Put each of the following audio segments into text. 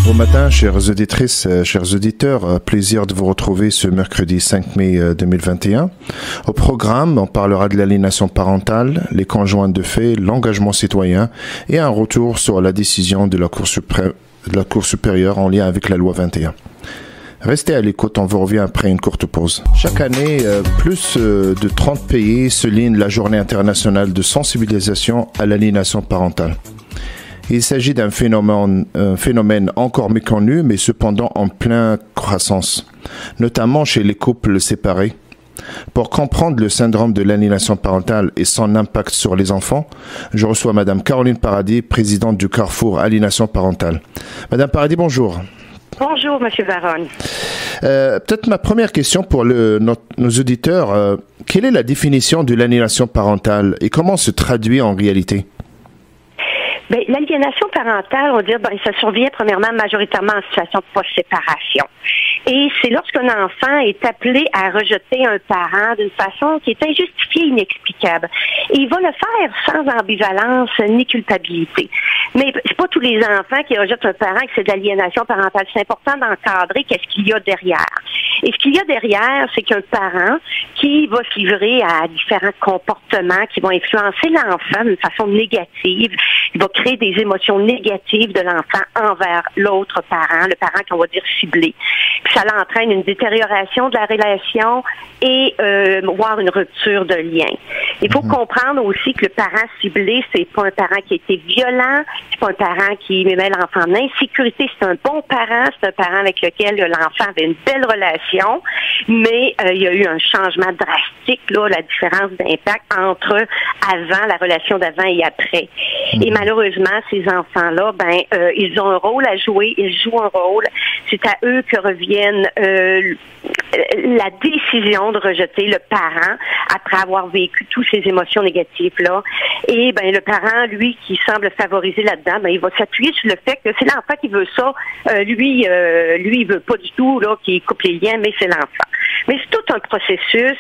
Bon matin, chères auditrices, chers auditeurs. Plaisir de vous retrouver ce mercredi 5 mai 2021. Au programme, on parlera de l'aliénation parentale, les conjoints de fait, l'engagement citoyen et un retour sur la décision de la Cour supérieure en lien avec la loi 21. Restez à l'écoute, on vous revient après une courte pause. Chaque année, plus de 30 pays soulignent la journée internationale de sensibilisation à l'aliénation parentale. Il s'agit d'un phénomène encore méconnu, mais cependant en pleine croissance, notamment chez les couples séparés. Pour comprendre le syndrome de l'aliénation parentale et son impact sur les enfants, je reçois Madame Caroline Paradis, présidente du Carrefour Aliénation parentale. Madame Paradis, bonjour. Bonjour, Monsieur Varon. Peut-être ma première question pour nos auditeurs. Quelle est la définition de l'aliénation parentale et comment se traduit en réalité? Bien, l'aliénation parentale, on va dire, ça survient premièrement majoritairement en situation de post-séparation. Et c'est lorsqu'un enfant est appelé à rejeter un parent d'une façon qui est injustifiée et inexplicable. Et il va le faire sans ambivalence ni culpabilité. Mais c'est pas tous les enfants qui rejettent un parent que c'est de l'aliénation parentale. C'est important d'encadrer qu'est-ce qu'il y a derrière. Et ce qu'il y a derrière, c'est qu'un parent qui va se livrer à différents comportements qui vont influencer l'enfant d'une façon négative, il va créer des émotions négatives de l'enfant envers l'autre parent, le parent qu'on va dire ciblé. Puis ça l'entraîne une détérioration de la relation et voire une rupture de lien. Il faut comprendre aussi que le parent ciblé, c'est pas un parent qui a été violent, c'est pas un parent qui met l'enfant en insécurité, c'est un bon parent, c'est un parent avec lequel l'enfant avait une belle relation, mais il y a eu un changement drastique, là, la différence d'impact entre avant, la relation d'avant et après. Et malheureusement, ces enfants-là, ils ont un rôle à jouer, ils jouent un rôle. C'est à eux que reviennent la décision de rejeter le parent après avoir vécu toutes ces émotions négatives-là. Et le parent, lui, qui semble favoriser là-dedans, il va s'appuyer sur le fait que c'est l'enfant qui veut ça. Lui, il veut pas du tout là qu'il coupe les liens, mais c'est l'enfant. Mais c'est tout un processus.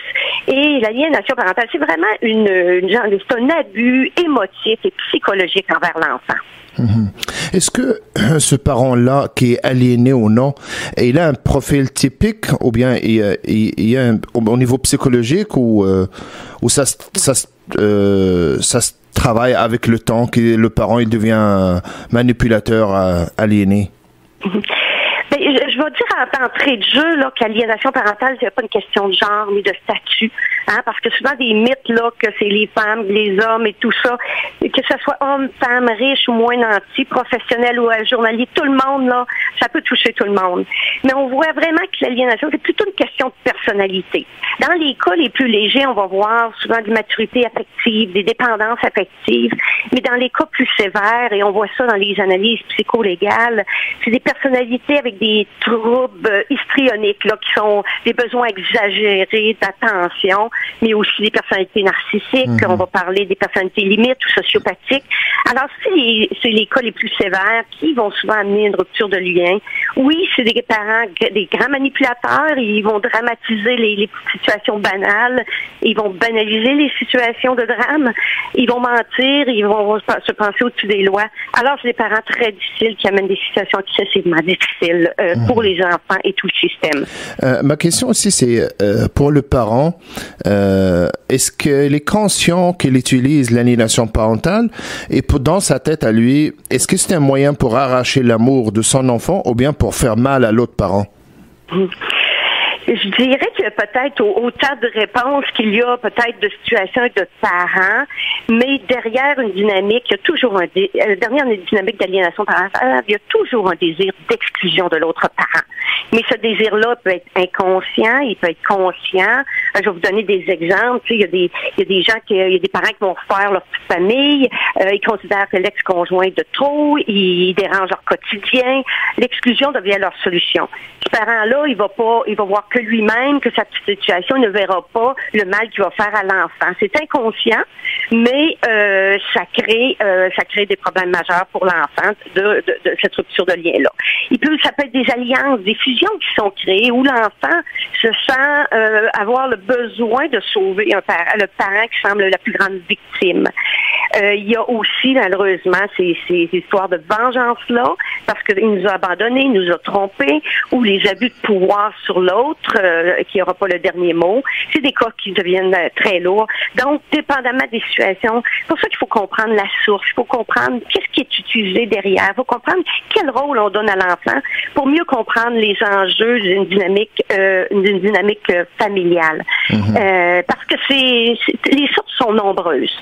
Et l'aliénation parentale, c'est vraiment c'est un abus émotif et psychologique envers l'enfant. Est-ce que ce parent-là, qui est aliéné ou non, il a un profil typique ou bien il y a au niveau psychologique ou ça se travaille avec le temps, que le parent il devient un manipulateur aliéné? Je vais dire d'entrée de jeu là, qu'aliénation parentale, c'est pas une question de genre ni de statut. Parce que souvent des mythes là, que c'est les femmes, les hommes et tout ça, que ce soit homme, femme, riche ou moins nanti, professionnel ou journalier, tout le monde, là, ça peut toucher tout le monde. Mais on voit vraiment que l'aliénation, c'est plutôt une question de personnalité. Dans les cas les plus légers, on va voir souvent de l'immaturité affective, des dépendances affectives, mais dans les cas plus sévères, et on voit ça dans les analyses psycho-légales, c'est des personnalités avec des troubles histrioniques, là, qui sont des besoins exagérés d'attention, mais aussi des personnalités narcissiques. On va parler des personnalités limites ou sociopathiques. Alors, c'est les cas les plus sévères qui vont souvent amener une rupture de lien. Oui, c'est des parents, des grands manipulateurs. Ils vont dramatiser les situations banales. Ils vont banaliser les situations de drame. Ils vont mentir. Ils vont se penser au-dessus des lois. Alors, c'est des parents très difficiles qui amènent des situations excessivement difficiles pour les enfants et tout le système. Ma question aussi, c'est pour le parent, est-ce qu'il est conscient qu'il utilise l'aliénation parentale et dans sa tête à lui, est-ce que c'est un moyen pour arracher l'amour de son enfant ou bien pour faire mal à l'autre parent? Je dirais qu'il y a peut-être autant de réponses qu'il y a peut-être de situations et de parents, mais derrière une dynamique, il y a toujours derrière une dynamique d'aliénation parentale, il y a toujours un désir d'exclusion de l'autre parent. Mais ce désir-là peut être inconscient, il peut être conscient. Je vais vous donner des exemples. Tu sais, il y a des gens il y a des parents qui vont refaire leur petite famille, ils considèrent que l'ex-conjoint est de trop, ils dérangent leur quotidien. L'exclusion devient leur solution. Ce parent-là, il va voir que lui-même, que sa petite situation, il ne verra pas le mal qu'il va faire à l'enfant. C'est inconscient, mais ça crée des problèmes majeurs pour l'enfant de cette rupture de lien-là. Ça peut être des alliances, des fusions qui sont créées où l'enfant se sent avoir le besoin de sauver le parent qui semble la plus grande victime. Il y a aussi, malheureusement, ces histoires de vengeance-là, parce qu'il nous a abandonnés, il nous a trompés, ou les abus de pouvoir sur l'autre, qui n'aura pas le dernier mot. C'est des cas qui deviennent très lourds. Donc, dépendamment des situations, c'est pour ça qu'il faut comprendre la source, il faut comprendre qu'est-ce qui est utilisé derrière, il faut comprendre quel rôle on donne à l'enfant pour mieux comprendre les enjeux d'une dynamique familiale. Parce que les sources sont nombreuses.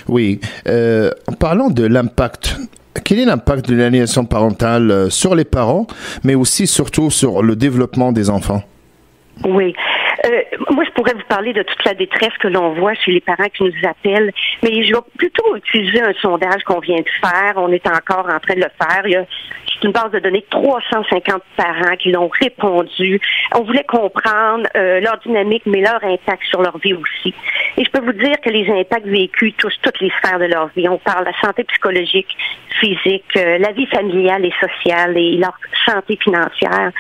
Oui. En parlant de l'impact, quel est l'impact de l'aliénation parentale sur les parents, mais aussi surtout sur le développement des enfants? Oui. Moi, je pourrais vous parler de toute la détresse que l'on voit chez les parents qui nous appellent, mais je vais plutôt utiliser un sondage qu'on vient de faire. On est encore en train de le faire. C'est une base de données de 350 parents qui l'ont répondu. On voulait comprendre leur dynamique, mais leur impact sur leur vie aussi. Et je peux vous dire que les impacts vécus touchent toutes les sphères de leur vie. On parle de la santé psychologique, physique, la vie familiale et sociale et leur santé financière.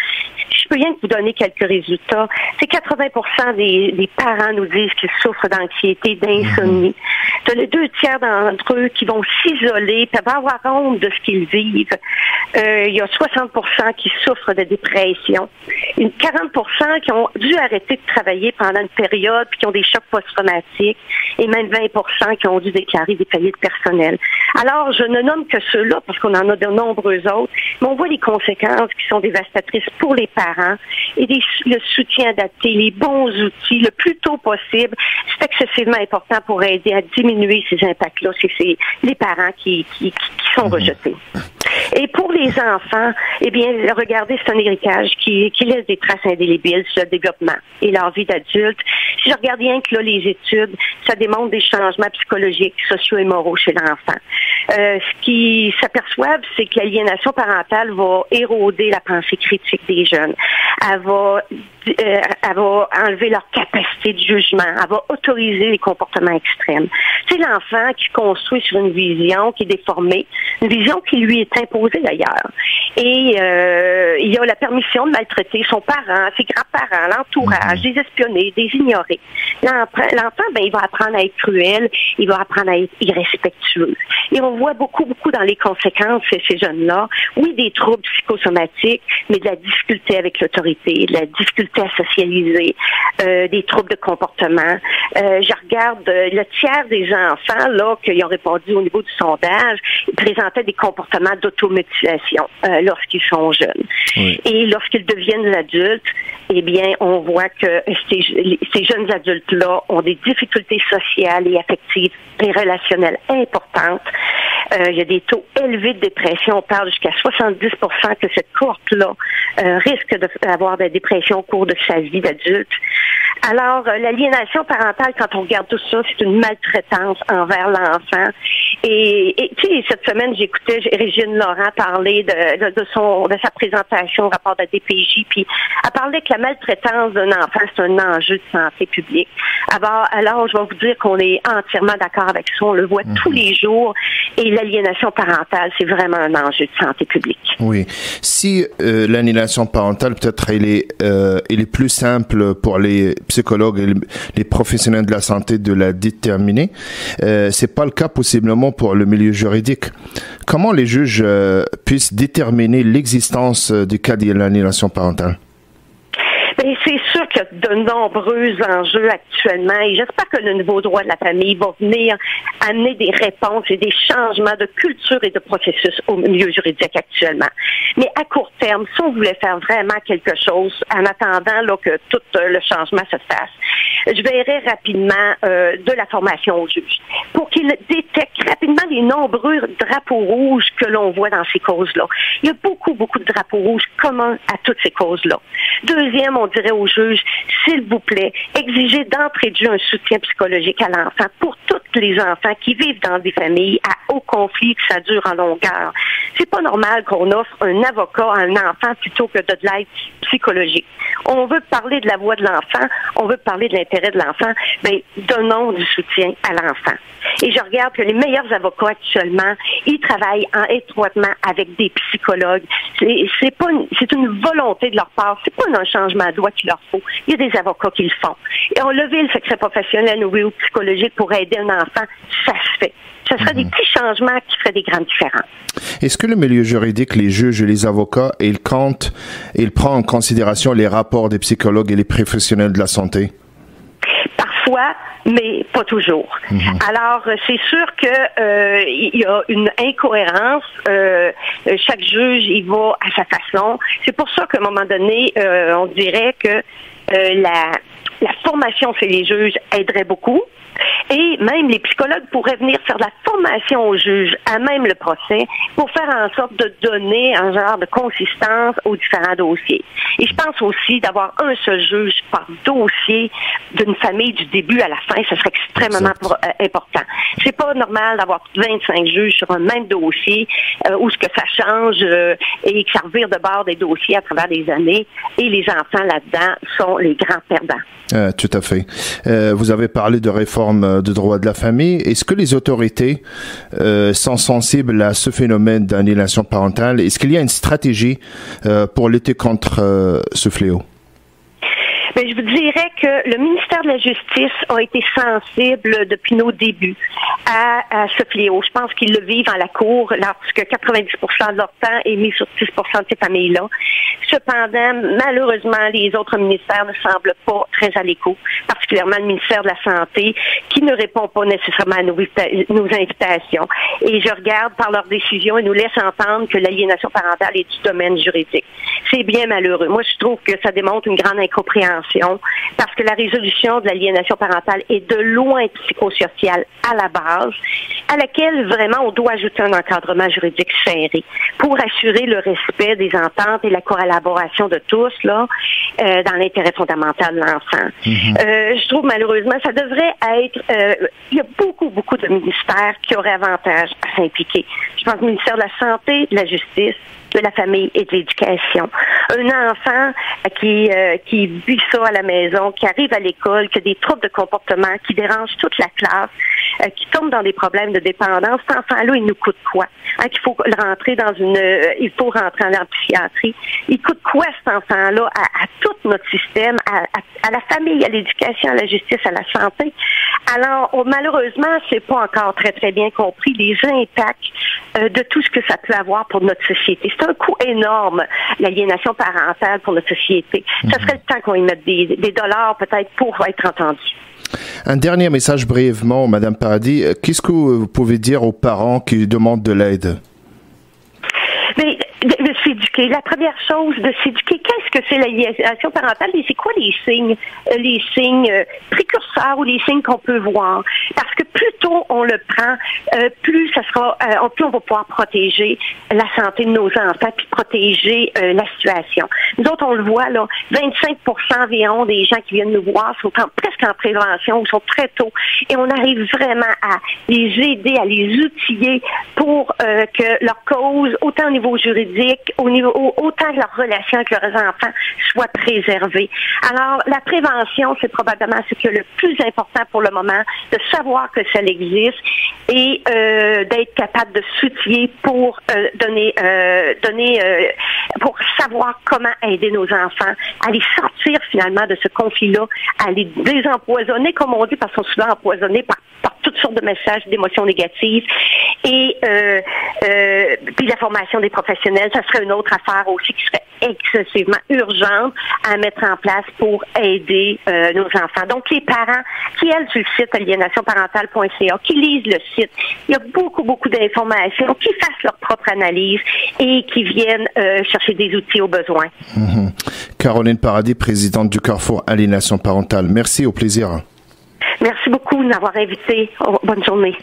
Je peux rien que vous donner quelques résultats. C'est 80% des parents nous disent qu'ils souffrent d'anxiété, d'insomnie. Il y a les 2 tiers d'entre eux qui vont s'isoler, peuvent avoir honte de ce qu'ils vivent. Il y a 60% qui souffrent de dépression. 40% qui ont dû arrêter de travailler pendant une période puis qui ont des chocs post-traumatiques. Et même 20% qui ont dû déclarer des faillites personnelles. Alors, je ne nomme que ceux-là parce qu'on en a de nombreux autres, mais on voit les conséquences qui sont dévastatrices pour les parents et le soutien adapté, les bons outils, le plus tôt possible, c'est excessivement important pour aider à diminuer ces impacts-là. C'est les parents qui sont rejetés. Et pour les enfants, eh bien, regardez, c'est un héritage qui laisse des traces indélébiles sur le développement et leur vie d'adulte. Si je regarde bien que là, les études, ça démontre des changements psychologiques, sociaux et moraux chez l'enfant. Ce qui s'aperçoivent, c'est que l'aliénation parentale va éroder la pensée critique des jeunes. Elle va enlever leur capacité de jugement. Elle va autoriser les comportements extrêmes. C'est l'enfant qui construit sur une vision qui est déformée, une vision qui lui est imposée d'ailleurs. Et il y a la permission de maltraiter son parent, ses grands-parents, l'entourage, les espionner, les ignorer. L'enfant, il va apprendre à être cruel, il va apprendre à être irrespectueux. Et on voit beaucoup dans les conséquences chez ces jeunes-là. Oui, des troubles psychosomatiques, mais de la difficulté avec l'autorité, de la difficulté à socialiser, des troubles de comportement. Je regarde le tiers des enfants là qui ont répondu au niveau du sondage, ils présentaient des comportements d'automutilation lorsqu'ils sont jeunes. Oui. Et lorsqu'ils deviennent adultes, eh bien, on voit que ces jeunes adultes-là ont des difficultés sociales et affectives et relationnelles importantes. Il y a des taux élevés de dépression. On parle jusqu'à 70% que cette cohorte-là risque d'avoir des dépressions au cours de sa vie d'adulte. Alors, l'aliénation parentale, quand on regarde tout ça, c'est une maltraitance envers l'enfant. Et tu sais, cette semaine, j'écoutais Régine Laurent parler de sa présentation au rapport de la DPJ, puis elle parlait que la maltraitance d'un enfant, c'est un enjeu de santé publique. Alors, je vais vous dire qu'on est entièrement d'accord avec ça. On le voit tous les jours. Et l'aliénation parentale, c'est vraiment un enjeu de santé publique. Oui. Si l'aliénation parentale, peut-être, elle est plus simple pour les psychologues et les professionnels de la santé de la déterminer, c'est pas le cas possiblement pour le milieu juridique. Comment les juges puissent déterminer l'existence du cas de l'aliénation parentale? Bien, c'est sûr qu'il y a de nombreux enjeux actuellement et j'espère que le nouveau droit de la famille va venir amener des réponses et des changements de culture et de processus au milieu juridique actuellement. Mais à court terme, si on voulait faire vraiment quelque chose en attendant là, que tout le changement se fasse, je verrais rapidement de la formation aux juges pour qu'ils détectent rapidement les nombreux drapeaux rouges que l'on voit dans ces causes-là. Il y a beaucoup de drapeaux rouges communs à toutes ces causes-là. Deuxième, on dirait aux juges, s'il vous plaît, exigez d'entrée de jeu un soutien psychologique à l'enfant pour tous les enfants qui vivent dans des familles à haut conflit que ça dure en longueur. C'est pas normal qu'on offre un avocat à un enfant plutôt que de l'aide psychologique. On veut parler de la voix de l'enfant, on veut parler de l'intérêt l'intérêt de l'enfant, ben donnons du soutien à l'enfant. Et je regarde que les meilleurs avocats actuellement, ils travaillent étroitement avec des psychologues. C'est une volonté de leur part. C'est pas un changement de loi qu'il leur faut. Il y a des avocats qui le font. Et on levé le secret professionnel ou psychologique pour aider un enfant, ça se fait. Ce serait des petits changements qui feraient des grandes différences. Est-ce que le milieu juridique, les juges et les avocats, ils prend en considération les rapports des psychologues et les professionnels de la santé? Parfois, mais pas toujours. Alors, c'est sûr que il y a une incohérence. Chaque juge, il va à sa façon. C'est pour ça qu'à un moment donné, on dirait que la formation chez les juges aiderait beaucoup. Et même les psychologues pourraient venir faire de la formation aux juges à même le procès pour faire en sorte de donner un genre de consistance aux différents dossiers. Et je pense aussi d'avoir un seul juge par dossier d'une famille du début à la fin, ce serait extrêmement important. C'est pas normal d'avoir 25 juges sur un même dossier où ce que ça change et que ça revire de bord des dossiers à travers des années. Et les enfants là-dedans sont les grands perdants. Tout à fait. Vous avez parlé de réforme de droit de la famille. Est-ce que les autorités sont sensibles à ce phénomène d'aliénation parentale? Est-ce qu'il y a une stratégie pour lutter contre ce fléau? Mais je vous dirais que le ministère de la Justice a été sensible depuis nos débuts à ce fléau. Je pense qu'ils le vivent à la Cour lorsque 90% de leur temps est mis sur 10% de ces familles-là. Cependant, malheureusement, les autres ministères ne semblent pas très à l'écoute, particulièrement le ministère de la Santé, qui ne répond pas nécessairement à nos invitations. Et je regarde par leurs décisions, ils nous laissent entendre que l'aliénation parentale est du domaine juridique. C'est bien malheureux. Moi, je trouve que ça démontre une grande incompréhension parce que la résolution de l'aliénation parentale est de loin psychosociale à la base, à laquelle vraiment on doit ajouter un encadrement juridique serré pour assurer le respect des ententes et la collaboration de tous là dans l'intérêt fondamental de l'enfant. Je trouve malheureusement ça devrait être il y a beaucoup de ministères qui auraient avantage à s'impliquer. Je pense au ministère de la Santé, de la Justice, de la famille et de l'éducation. Un enfant qui vit ça à la maison, qui arrive à l'école, qui a des troubles de comportement, qui dérange toute la classe, qui tombe dans des problèmes de dépendance, cet enfant-là, il nous coûte quoi? Il faut rentrer il faut rentrer en psychiatrie. Il coûte quoi cet enfant-là à tout notre système, à la famille, à l'éducation, à la justice, à la santé? Alors, malheureusement, c'est pas encore très, très bien compris les impacts de tout ce que ça peut avoir pour notre société. C'est un coût énorme, l'aliénation parentale pour notre société. Ça serait le temps qu'on y mette des dollars peut-être pour être entendu. Un dernier message brièvement, Madame Paradis. Qu'est-ce que vous pouvez dire aux parents qui demandent de l'aide? Mais de s'éduquer. La première chose, de s'éduquer. Qu'est-ce que c'est l'aliénation parentale et c'est quoi les signes précurseurs ou les signes qu'on peut voir? Parce que plus tôt on le prend, plus ça sera, plus on va pouvoir protéger la santé de nos enfants puis protéger la situation. Nous autres, on le voit là, 25% environ des gens qui viennent nous voir sont presque en prévention ou sont très tôt et on arrive vraiment à les aider, à les outiller pour que leur cause, autant au niveau juridique, autant que leur relation avec leurs enfants soit préservée. Alors, la prévention, c'est probablement ce qui est le plus important pour le moment, de savoir que ça existe et d'être capable de s'outiller pour pour savoir comment aider nos enfants à les sortir finalement de ce conflit-là, à les désempoisonner, comme on dit, parce qu'ils sont souvent empoisonnés par toutes sortes de messages, d'émotions négatives. Et puis la formation des professionnels, ça serait une autre affaire aussi qui serait excessivement urgente à mettre en place pour aider nos enfants. Donc les parents qui aillent sur le site aliénationparentale.ca, qui lisent le site, il y a beaucoup d'informations, qui fassent leur propre analyse et qui viennent chercher des outils au besoin. Caroline Paradis, présidente du Carrefour Aliénation Parentale. Merci, au plaisir. Merci beaucoup de m'avoir invité. Bonne journée.